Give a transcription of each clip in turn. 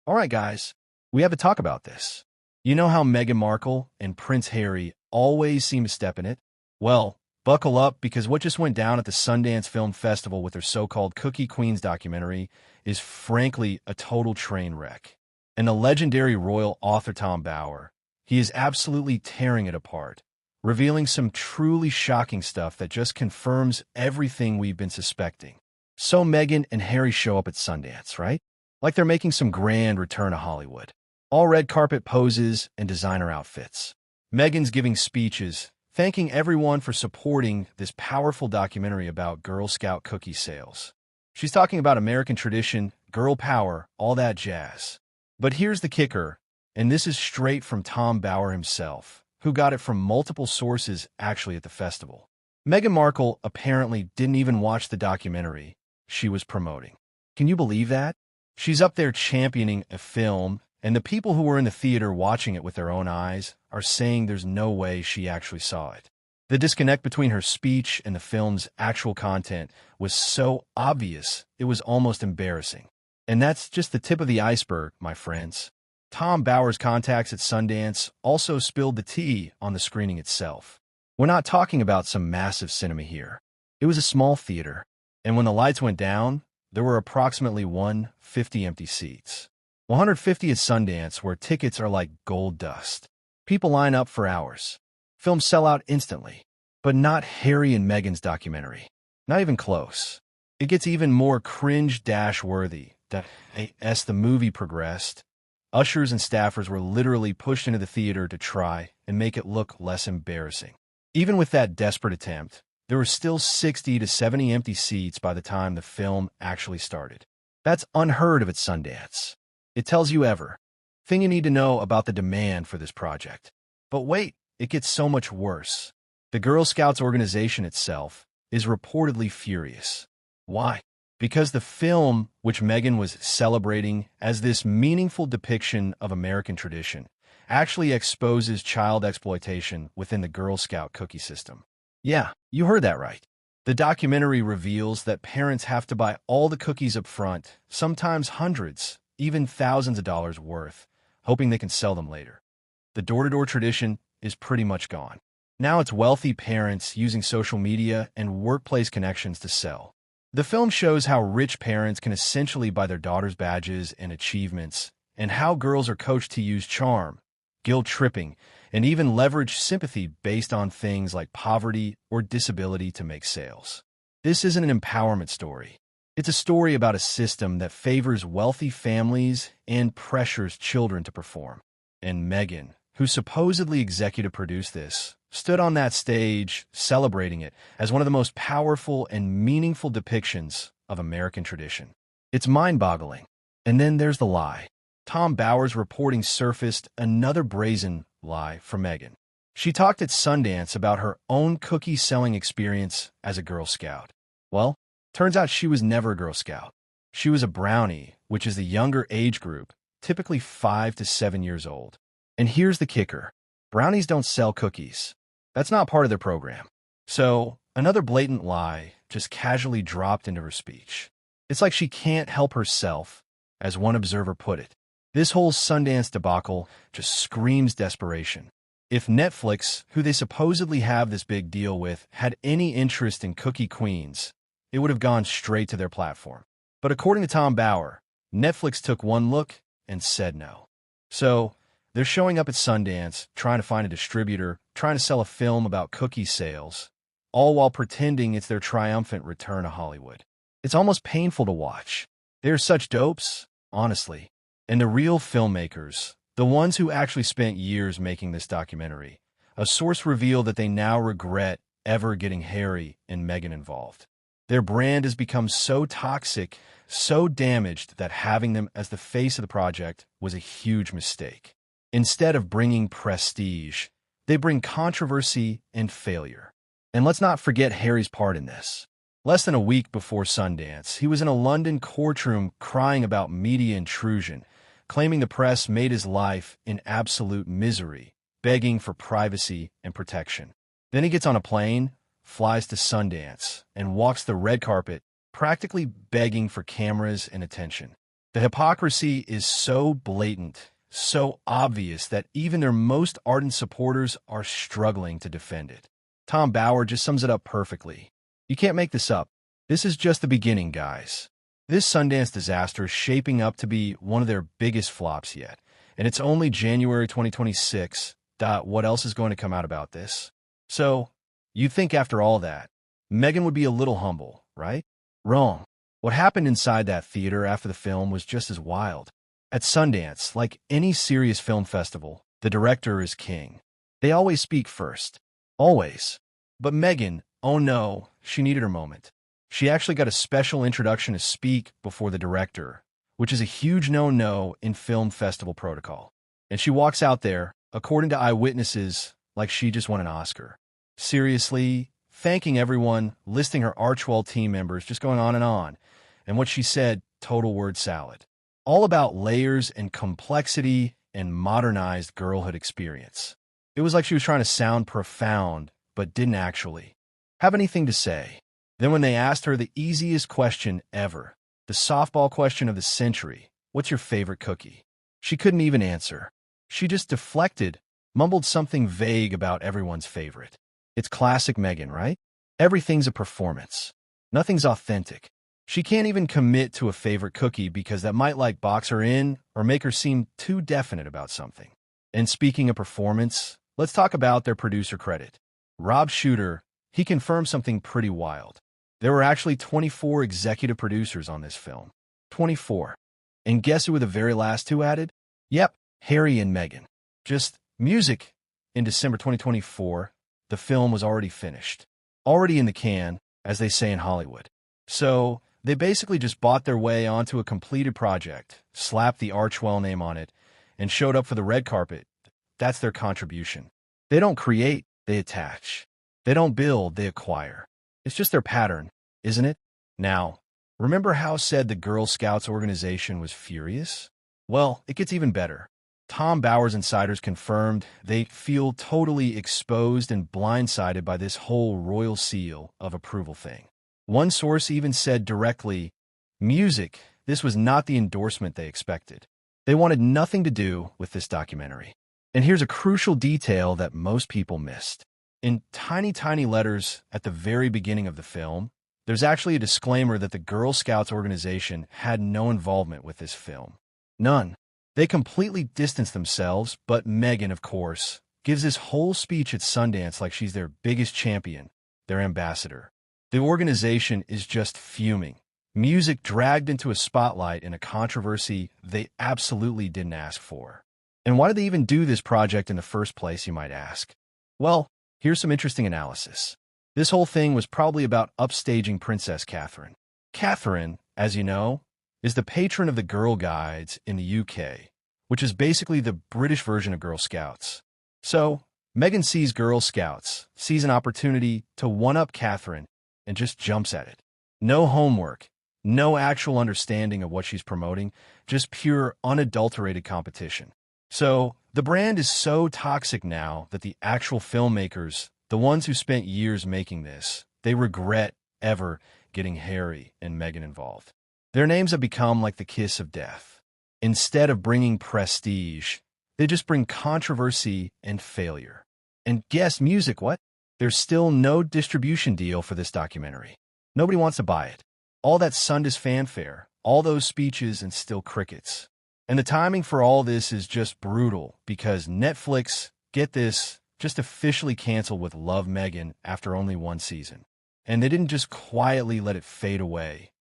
All right, guys, we have to talk about this. You know how Meghan Markle and Prince Harry always seem to step in it? Well, buckle up because what just went down at the Sundance Film Festival with their so-called Cookie Queens documentary is frankly a total train wreck. And the legendary royal author Tom Bower, he is absolutely tearing it apart, revealing some truly shocking stuff that just confirms everything we've been suspecting. So Meghan and Harry show up at Sundance, right? Like they're making some grand return to Hollywood. All red carpet poses and designer outfits. Meghan's giving speeches, thanking everyone for supporting this powerful documentary about Girl Scout cookie sales. She's talking about American tradition, girl power, all that jazz. But here's the kicker, and this is straight from Tom Bower himself, who got it from multiple sources actually at the festival. Meghan Markle apparently didn't even watch the documentary she was promoting. Can you believe that? She's up there championing a film, and the people who were in the theater watching it with their own eyes are saying there's no way she actually saw it. The disconnect between her speech and the film's actual content was so obvious, it was almost embarrassing. And that's just the tip of the iceberg, my friends. Tom Bower's contacts at Sundance also spilled the tea on the screening itself. We're not talking about some massive cinema here. It was a small theater, and when the lights went down, there were approximately 150 empty seats. 150 at Sundance, where tickets are like gold dust. People line up for hours. Films sell out instantly. But not Harry and Meghan's documentary. Not even close. It gets even more cringe-worthy that as the movie progressed, ushers and staffers were literally pushed into the theater to try and make it look less embarrassing. Even with that desperate attempt, there were still 60 to 70 empty seats by the time the film actually started. That's unheard of at Sundance. It tells you everything you need to know about the demand for this project. But wait, it gets so much worse. The Girl Scouts organization itself is reportedly furious. Why? Because the film, which Meghan was celebrating as this meaningful depiction of American tradition, actually exposes child exploitation within the Girl Scout cookie system. Yeah, you heard that right. The documentary reveals that parents have to buy all the cookies up front, sometimes hundreds, even thousands of dollars worth, hoping they can sell them later. The door-to-door tradition is pretty much gone. Now it's wealthy parents using social media and workplace connections to sell. The film shows how rich parents can essentially buy their daughters' badges and achievements, and how girls are coached to use charm, guilt-tripping, and even leverage sympathy based on things like poverty or disability to make sales. This isn't an empowerment story. It's a story about a system that favors wealthy families and pressures children to perform. And Meghan, who supposedly executive produced this, stood on that stage celebrating it as one of the most powerful and meaningful depictions of American tradition. It's mind-boggling. And then there's the lie. Tom Bower's reporting surfaced another brazen lie from Meghan. She talked at Sundance about her own cookie-selling experience as a Girl Scout. Well, turns out she was never a Girl Scout. She was a brownie, which is the younger age group, typically 5 to 7 years old. And here's the kicker. Brownies don't sell cookies. That's not part of their program. So, another blatant lie just casually dropped into her speech. It's like she can't help herself, as one observer put it. This whole Sundance debacle just screams desperation. If Netflix, who they supposedly have this big deal with, had any interest in Cookie Queens, it would have gone straight to their platform. But according to Tom Bower, Netflix took one look and said no. So, they're showing up at Sundance, trying to find a distributor, trying to sell a film about cookie sales, all while pretending it's their triumphant return to Hollywood. It's almost painful to watch. They're such dopes, honestly. And the real filmmakers, the ones who actually spent years making this documentary, a source revealed that they now regret ever getting Harry and Meghan involved. Their brand has become so toxic, so damaged that having them as the face of the project was a huge mistake. Instead of bringing prestige, they bring controversy and failure. And let's not forget Harry's part in this. Less than a week before Sundance, he was in a London courtroom crying about media intrusion, claiming the press made his life in absolute misery, begging for privacy and protection. Then he gets on a plane, flies to Sundance, and walks the red carpet, practically begging for cameras and attention. The hypocrisy is so blatant, so obvious that even their most ardent supporters are struggling to defend it. Tom Bauer just sums it up perfectly. You can't make this up. This is just the beginning, guys. This Sundance disaster is shaping up to be one of their biggest flops yet, and it's only January 2026. What else is going to come out about this? So, you'd think after all that, Meghan would be a little humble, right? Wrong. What happened inside that theater after the film was just as wild. At Sundance, like any serious film festival, the director is king. They always speak first. Always. But Meghan, oh no, she needed her moment. She actually got a special introduction to speak before the director, which is a huge no-no in film festival protocol. And she walks out there, according to eyewitnesses, like she just won an Oscar. Seriously, thanking everyone, listing her Archwell team members, just going on. And what she said, total word salad. All about layers and complexity and modernized girlhood experience. It was like she was trying to sound profound, but didn't actually have anything to say. Then when they asked her the easiest question ever, the softball question of the century, what's your favorite cookie? She couldn't even answer. She just deflected, mumbled something vague about everyone's favorite. It's classic Meghan, right? Everything's a performance. Nothing's authentic. She can't even commit to a favorite cookie because that might box her in or make her seem too definite about something. And speaking of performance, let's talk about their producer credit. Rob Shooter, he confirmed something pretty wild. There were actually 24 executive producers on this film. 24. And guess who were the very last two added? Yep, Harry and Meghan. Just music. In December 2024, the film was already finished. Already in the can, as they say in Hollywood. So, they basically just bought their way onto a completed project, slapped the Archwell name on it, and showed up for the red carpet. That's their contribution. They don't create, they attach. They don't build, they acquire. It's just their pattern, isn't it? Now, remember how said the Girl Scouts organization was furious? Well, it gets even better. Tom Bauer's insiders confirmed they feel totally exposed and blindsided by this whole royal seal of approval thing. One source even said directly, music, this was not the endorsement they expected. They wanted nothing to do with this documentary. And here's a crucial detail that most people missed. In tiny, tiny letters at the very beginning of the film, there's actually a disclaimer that the Girl Scouts organization had no involvement with this film. None. They completely distanced themselves, but Meghan, of course, gives this whole speech at Sundance like she's their biggest champion, their ambassador. The organization is just fuming. Music dragged into a spotlight in a controversy they absolutely didn't ask for. And why did they even do this project in the first place, you might ask? Well, here's some interesting analysis. This whole thing was probably about upstaging Princess Catherine. Catherine, as you know, is the patron of the Girl Guides in the UK, which is basically the British version of Girl Scouts. So, Meghan sees Girl Scouts, sees an opportunity to one-up Catherine, and just jumps at it. No homework, no actual understanding of what she's promoting, just pure, unadulterated competition. So, the brand is so toxic now that the actual filmmakers, the ones who spent years making this, they regret ever getting Harry and Meghan involved. Their names have become like the kiss of death. Instead of bringing prestige, they just bring controversy and failure. And guess music, what? There's still no distribution deal for this documentary. Nobody wants to buy it. All that Sundance fanfare, all those speeches, and still crickets. And the timing for all this is just brutal because Netflix, get this, just officially canceled with Love Meghan after only one season. And they didn't just quietly let it fade away.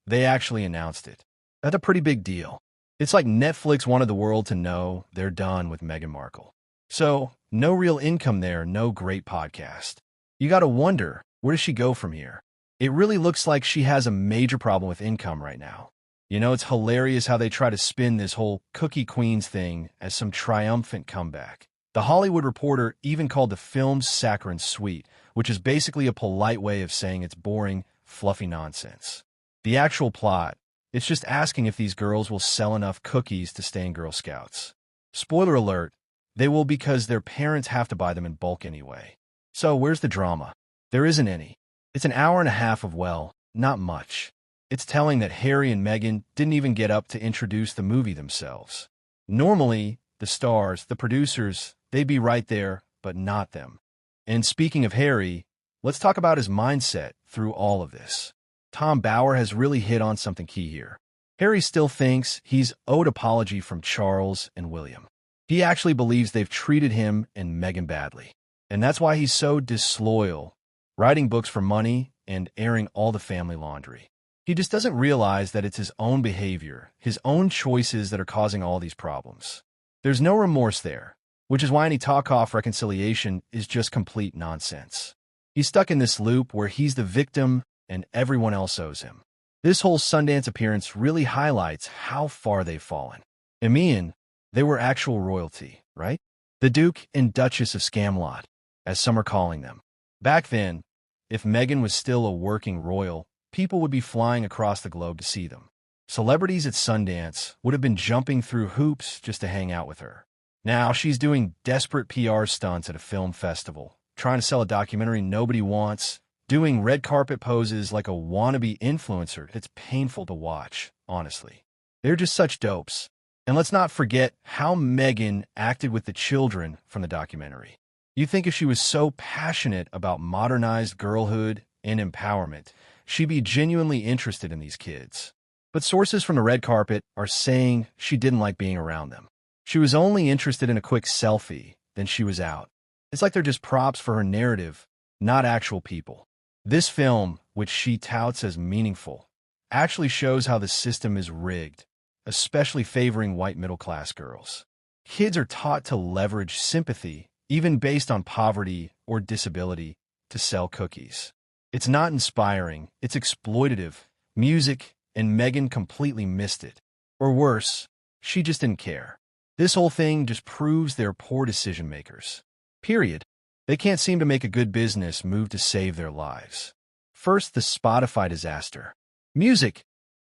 They actually announced it. That's a pretty big deal. It's like Netflix wanted the world to know they're done with Meghan Markle. So, no real income there, no great podcast. You gotta wonder, where does she go from here? It really looks like she has a major problem with income right now. You know, it's hilarious how they try to spin this whole Cookie Queens thing as some triumphant comeback. The Hollywood Reporter even called the film saccharine sweet, which is basically a polite way of saying it's boring, fluffy nonsense. The actual plot, it's just asking if these girls will sell enough cookies to stay in Girl Scouts. Spoiler alert, they will because their parents have to buy them in bulk anyway. So where's the drama? There isn't any. It's an hour and a half of, well, not much. It's telling that Harry and Meghan didn't even get up to introduce the movie themselves. Normally, the stars, the producers, they'd be right there, but not them. And speaking of Harry, let's talk about his mindset through all of this. Tom Bower has really hit on something key here. Harry still thinks he's owed apology from Charles and William. He actually believes they've treated him and Meghan badly. And that's why he's so disloyal, writing books for money and airing all the family laundry. He just doesn't realize that it's his own behavior, his own choices that are causing all these problems. There's no remorse there, which is why any talk-off reconciliation is just complete nonsense. He's stuck in this loop where he's the victim and everyone else owes him. This whole Sundance appearance really highlights how far they've fallen. Meghan, they were actual royalty, right? The Duke and Duchess of Scamlot, as some are calling them. Back then, if Meghan was still a working royal, people would be flying across the globe to see them. Celebrities at Sundance would have been jumping through hoops just to hang out with her. Now she's doing desperate PR stunts at a film festival, trying to sell a documentary nobody wants, doing red carpet poses like a wannabe influencer. It's painful to watch, honestly. They're just such dopes. And let's not forget how Meghan acted with the children from the documentary. You'd think if she was so passionate about modernized girlhood and empowerment, she'd be genuinely interested in these kids. But sources from the red carpet are saying she didn't like being around them. She was only interested in a quick selfie, then she was out. It's like they're just props for her narrative, not actual people. This film, which she touts as meaningful, actually shows how the system is rigged, especially favoring white middle-class girls. Kids are taught to leverage sympathy, even based on poverty or disability, to sell cookies. It's not inspiring, it's exploitative. Music, and Meghan completely missed it. Or worse, she just didn't care. This whole thing just proves they're poor decision makers. Period. They can't seem to make a good business move to save their lives. First, the Spotify disaster. Music.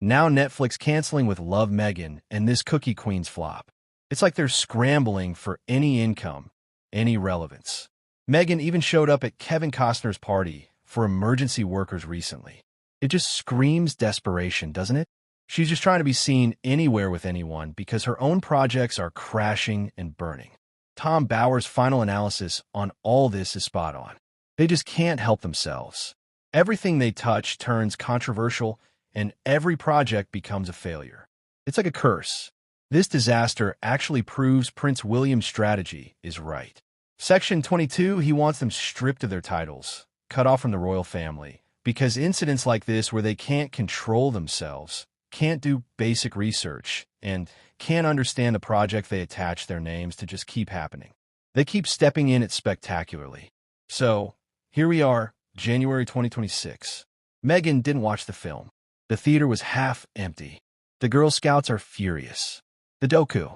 Now Netflix canceling with Love Meghan and this Cookie Queen's flop. It's like they're scrambling for any income, any relevance. Meghan even showed up at Kevin Costner's party for emergency workers recently. It just screams desperation, doesn't it? She's just trying to be seen anywhere with anyone because her own projects are crashing and burning. Tom Bower's final analysis on all this is spot on. They just can't help themselves. Everything they touch turns controversial, and every project becomes a failure. It's like a curse. This disaster actually proves Prince William's strategy is right. Section 22, he wants them stripped of their titles, cut off from the royal family, because incidents like this where they can't control themselves, can't do basic research, and can't understand the project they attach their names to just keep happening. They keep stepping in it spectacularly. So, here we are, January 2026. Meghan didn't watch the film. The theater was half empty. The Girl Scouts are furious. The doku.